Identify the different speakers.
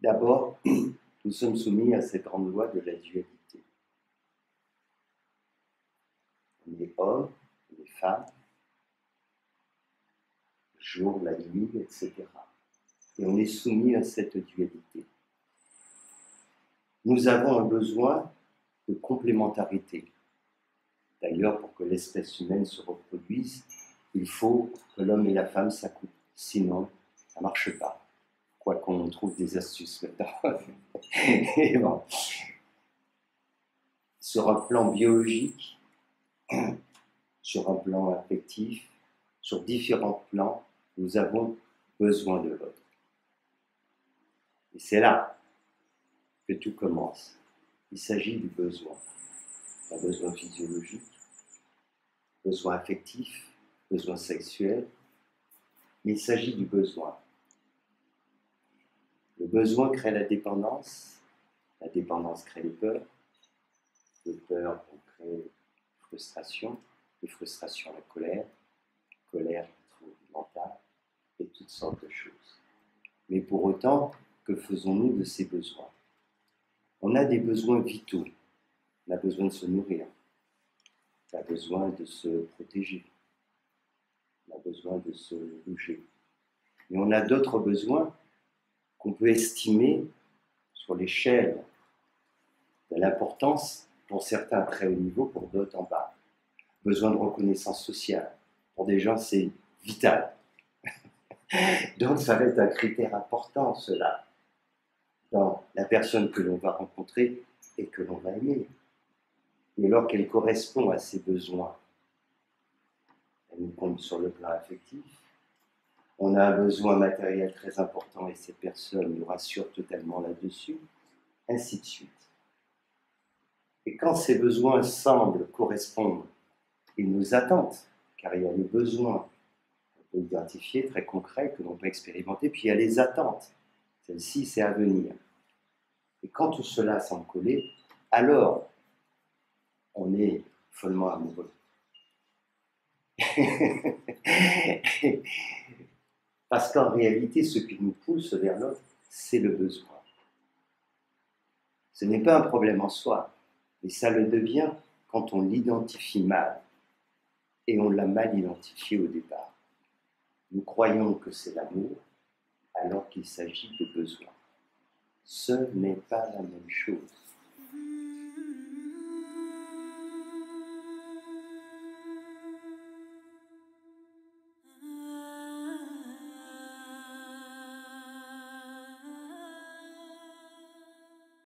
Speaker 1: D'abord, nous sommes soumis à cette grande loi de la dualité. On est homme, on est femme, le jour, la nuit, etc. Et on est soumis à cette dualité. Nous avons un besoin de complémentarité. D'ailleurs, pour que l'espèce humaine se reproduise, il faut que l'homme et la femme s'accouplent. Sinon, ça ne marche pas. Quoi qu'on trouve des astuces maintenant. Et bon. Sur un plan biologique, sur un plan affectif, sur différents plans, nous avons besoin de l'autre. Et c'est là que tout commence. Il s'agit du besoin. Un besoin physiologique, besoin affectif, besoin sexuel. Mais il s'agit du besoin. Le besoin crée la dépendance crée les peurs crée la frustration, les frustrations la colère trouble mentale et toutes sortes de choses. Mais pour autant, que faisons-nous de ces besoins? On a des besoins vitaux. On a besoin de se nourrir, on a besoin de se protéger, on a besoin de se bouger. Mais on a d'autres besoins qu'on peut estimer sur l'échelle de l'importance, pour certains à très haut niveau, pour d'autres en bas. Besoin de reconnaissance sociale. Pour des gens, c'est vital. Donc, ça va être un critère important, cela, dans la personne que l'on va rencontrer et que l'on va aimer. Et alors qu'elle correspond à ses besoins, elle nous compte sur le plan affectif. On a un besoin matériel très important et cette personne nous rassure totalement là-dessus, ainsi de suite. Et quand ces besoins semblent correspondre, ils nous attendent, car il y a les besoins qu'on peut identifier, très concrets, que l'on peut expérimenter, puis il y a les attentes. Celle-ci, c'est à venir. Et quand tout cela semble coller, alors on est follement amoureux. Parce qu'en réalité, ce qui nous pousse vers l'autre, c'est le besoin. Ce n'est pas un problème en soi, mais ça le devient quand on l'identifie mal. Et on l'a mal identifié au départ. Nous croyons que c'est l'amour, alors qu'il s'agit de besoin. Ce n'est pas la même chose.